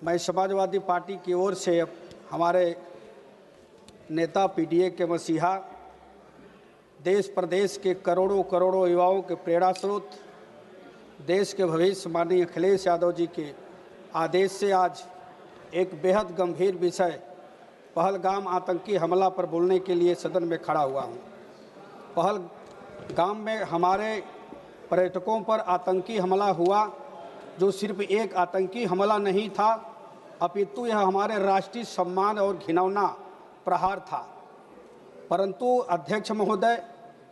मैं समाजवादी पार्टी की ओर से हमारे नेता पीडीए के मसीहा, देश प्रदेश के करोड़ों करोड़ों युवाओं के प्रेरणा स्रोत, देश के भविष्य माननीय अखिलेश यादव जी के आदेश से आज एक बेहद गंभीर विषय पहलगाम आतंकी हमला पर बोलने के लिए सदन में खड़ा हुआ हूं। पहलगाम में हमारे पर्यटकों पर आतंकी हमला हुआ, जो सिर्फ एक आतंकी हमला नहीं था, अपितु यह हमारे राष्ट्रीय सम्मान और घिनौना प्रहार था। परंतु अध्यक्ष महोदय,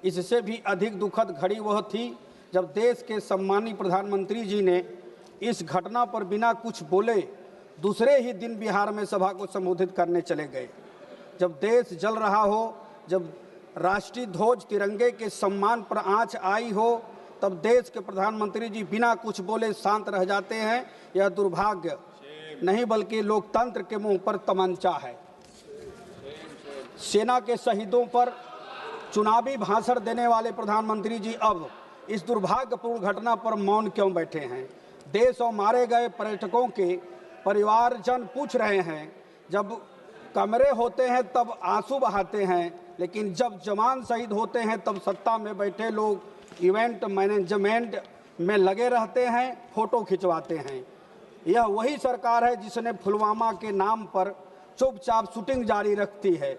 इससे भी अधिक दुखद घड़ी वह थी जब देश के सम्मानीय प्रधानमंत्री जी ने इस घटना पर बिना कुछ बोले दूसरे ही दिन बिहार में सभा को संबोधित करने चले गए। जब देश जल रहा हो, जब राष्ट्रीय ध्वज तिरंगे के सम्मान पर आंच आई हो, तब देश के प्रधानमंत्री जी बिना कुछ बोले शांत रह जाते हैं। यह दुर्भाग्य नहीं बल्कि लोकतंत्र के मुंह पर तमंचा है। सेना के शहीदों पर चुनावी भाषण देने वाले प्रधानमंत्री जी अब इस दुर्भाग्यपूर्ण घटना पर मौन क्यों बैठे हैं? देश और मारे गए पर्यटकों के परिवारजन पूछ रहे हैं। जब कमरे होते हैं तब आंसू बहाते हैं, लेकिन जब जवान शहीद होते हैं तब सत्ता में बैठे लोग इवेंट मैनेजमेंट में लगे रहते हैं, फोटो खिंचवाते हैं। यह वही सरकार है जिसने पुलवामा के नाम पर चुपचाप शूटिंग जारी रखती है,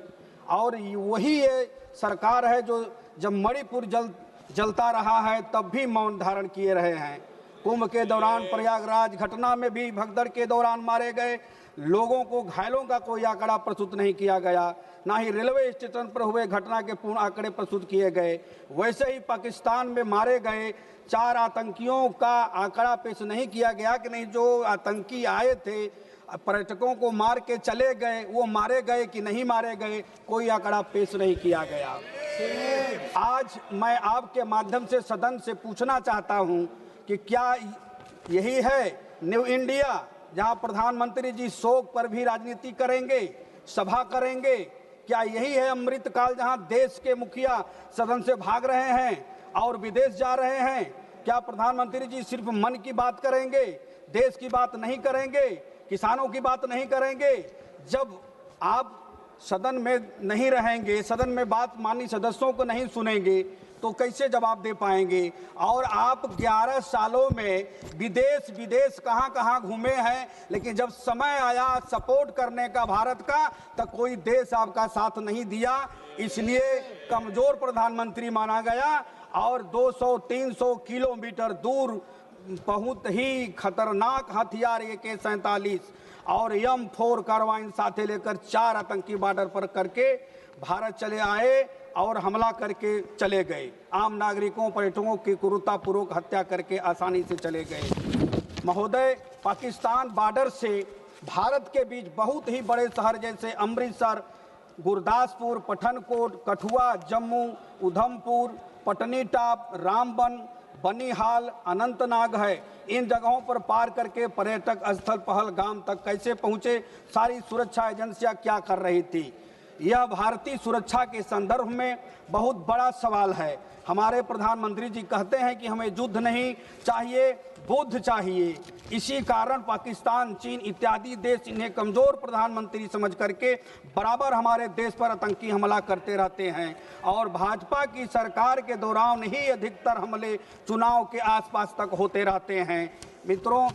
और वही ये सरकार है जो जब मणिपुर जलता रहा है तब भी मौन धारण किए रहे हैं। कुंभ के दौरान प्रयागराज घटना में भी भगदड़ के दौरान मारे गए लोगों को, घायलों का कोई आंकड़ा प्रस्तुत नहीं किया गया, ना ही रेलवे स्टेशन पर हुए घटना के पूर्ण आंकड़े प्रस्तुत किए गए। वैसे ही पाकिस्तान में मारे गए 4 आतंकियों का आंकड़ा पेश नहीं किया गया कि नहीं जो आतंकी आए थे पर्यटकों को मार के चले गए, वो मारे गए कि नहीं मारे गए, कोई आंकड़ा पेश नहीं किया गया। आज मैं आपके माध्यम से सदन से पूछना चाहता हूं कि क्या यही है न्यू इंडिया, जहां प्रधानमंत्री जी शोक पर भी राजनीति करेंगे, सभा करेंगे? क्या यही है अमृतकाल, जहां देश के मुखिया सदन से भाग रहे हैं और विदेश जा रहे हैं? क्या प्रधानमंत्री जी सिर्फ मन की बात करेंगे, देश की बात नहीं करेंगे, किसानों की बात नहीं करेंगे? जब आप सदन में नहीं रहेंगे, सदन में बात माननीय सदस्यों को नहीं सुनेंगे, तो कैसे जवाब दे पाएंगे? और आप 11 सालों में विदेश कहां घूमे हैं, लेकिन जब समय आया सपोर्ट करने का भारत का, तो कोई देश आपका साथ नहीं दिया। इसलिए कमजोर प्रधानमंत्री माना गया और 200-300 किलोमीटर दूर बहुत ही खतरनाक हथियार AK-47 और M4 कार्बाइन साथे लेकर 4 आतंकी बॉर्डर पर करके भारत चले आए और हमला करके चले गए। आम नागरिकों, पर्यटकों की क्रूरतापूर्वक हत्या करके आसानी से चले गए। महोदय, पाकिस्तान बॉर्डर से भारत के बीच बहुत ही बड़े शहर जैसे अमृतसर, गुरदासपुर, पठानकोट, कठुआ, जम्मू, उधमपुर, पटनीटाप, रामबन, बनिहाल, अनंतनाग है। इन जगहों पर पार करके पर्यटक स्थल पहलगाम तक कैसे पहुंचे? सारी सुरक्षा एजेंसियां क्या कर रही थी? यह भारतीय सुरक्षा के संदर्भ में बहुत बड़ा सवाल है। हमारे प्रधानमंत्री जी कहते हैं कि हमें युद्ध नहीं चाहिए, बुद्ध चाहिए। इसी कारण पाकिस्तान, चीन इत्यादि देश इन्हें कमजोर प्रधानमंत्री समझ करके बराबर हमारे देश पर आतंकी हमला करते रहते हैं, और भाजपा की सरकार के दौरान ही अधिकतर हमले चुनाव के आसपास तक होते रहते हैं। मित्रों,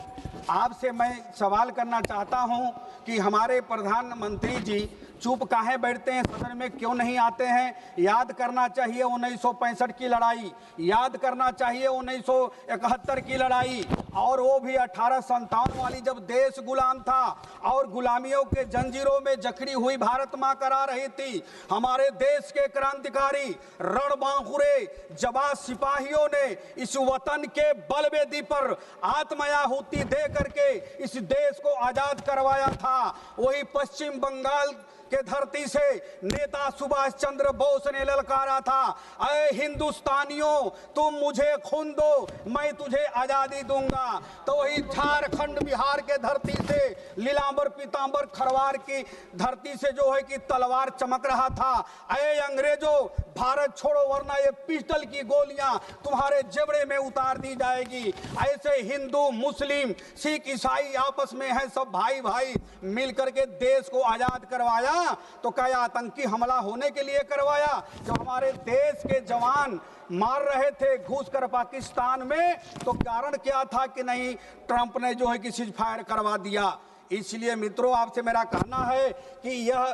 आपसे मैं सवाल करना चाहता हूं कि हमारे प्रधानमंत्री जी चुप काहे बैठते हैं, सदन में क्यों नहीं आते हैं? याद करना चाहिए 1965 की लड़ाई, याद करना चाहिए 1971 की लड़ाई, और वो भी 1857 वाली, जब देश गुलाम था और गुलामियों के जंजीरों में जकड़ी हुई भारत मां करा रही थी। हमारे देश के क्रांतिकारी रणबांकुरे जवान सिपाहियों ने इस वतन के बलवेदी पर आत्माहुति दे करके इस देश को आजाद करवाया था। वही पश्चिम बंगाल के धरती से नेता सुभाष चंद्र बोस ने ललकारा था, अरे हिंदुस्तानियों, तुम मुझे खून दो, मैं तुझे आजादी दूंगा। तो वही झारखंड, बिहार के धरती से लीलांबर पीतांबर खरवार की धरती से जो है कि तलवार चमक रहा था, अरे अंग्रेजों भारत छोड़ो वरना ये पिस्टल की गोलियां तुम्हारे जबड़े में उतार दी जाएगी। ऐसे हिंदू मुस्लिम सिख ईसाई आपस में है सब भाई भाई मिलकर के देश को आजाद करवाया। तो क्या आतंकी हमला होने के लिए करवाया? जब हमारे देश के जवान मार रहे थे घुस कर पाकिस्तान में, तो कारण क्या था कि नहीं ट्रंप ने जो है कि सीज फायर करवा दिया। इसलिए मित्रों आपसे मेरा कहना है कि यह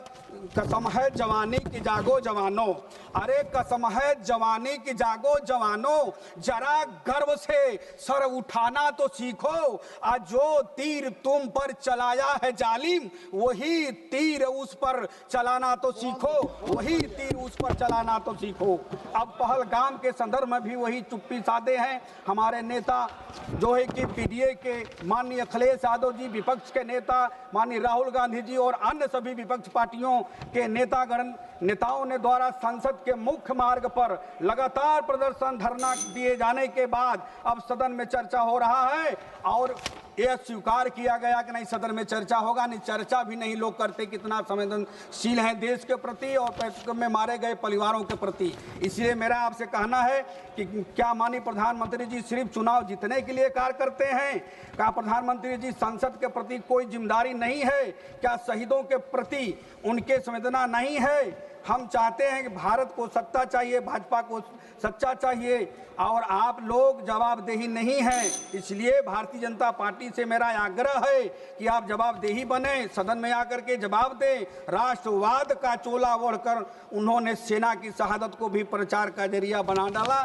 कसम है जवानी की जागो जवानों, अरे कसम है जवानी की जागो जवानों, जरा गर्व से सर उठाना तो सीखो। आज जो तीर तुम पर चलाया है जालिम, वही तीर उस पर चलाना तो सीखो, वही तीर उस पर चलाना तो सीखो। अब पहलगाम के संदर्भ में भी वही चुप्पी साधे हैं हमारे नेता जो है कि पीडीए के माननीय अखिलेश यादव जी, विपक्ष के नेता माननीय राहुल गांधी जी और अन्य सभी विपक्ष पार्टियों के नेताओं ने द्वारा संसद के मुख्य मार्ग पर लगातार प्रदर्शन धरना दिए जाने के बाद अब सदन में चर्चा हो रहा है और यह स्वीकार किया गया कि नहीं सदन में चर्चा होगा। नहीं, चर्चा भी नहीं लोग करते, कितना संवेदनशील है देश के प्रति और पर्यटकों में मारे गए परिवारों के प्रति। इसलिए मेरा आपसे कहना है कि क्या माननीय प्रधानमंत्री जी सिर्फ चुनाव जीतने के लिए कार्य करते हैं? क्या प्रधानमंत्री जी संसद के प्रति कोई जिम्मेदारी नहीं है? क्या शहीदों के प्रति उनके संवेदना नहीं है? हम चाहते हैं कि भारत को सत्ता चाहिए, भाजपा को सच्चा चाहिए और आप लोग जवाबदेही नहीं हैं। इसलिए भारतीय जनता पार्टी से मेरा आग्रह है कि आप जवाबदेही बने, सदन में आकर के जवाब दें। राष्ट्रवाद का चोला ओढ़कर उन्होंने सेना की शहादत को भी प्रचार का जरिया बना डाला।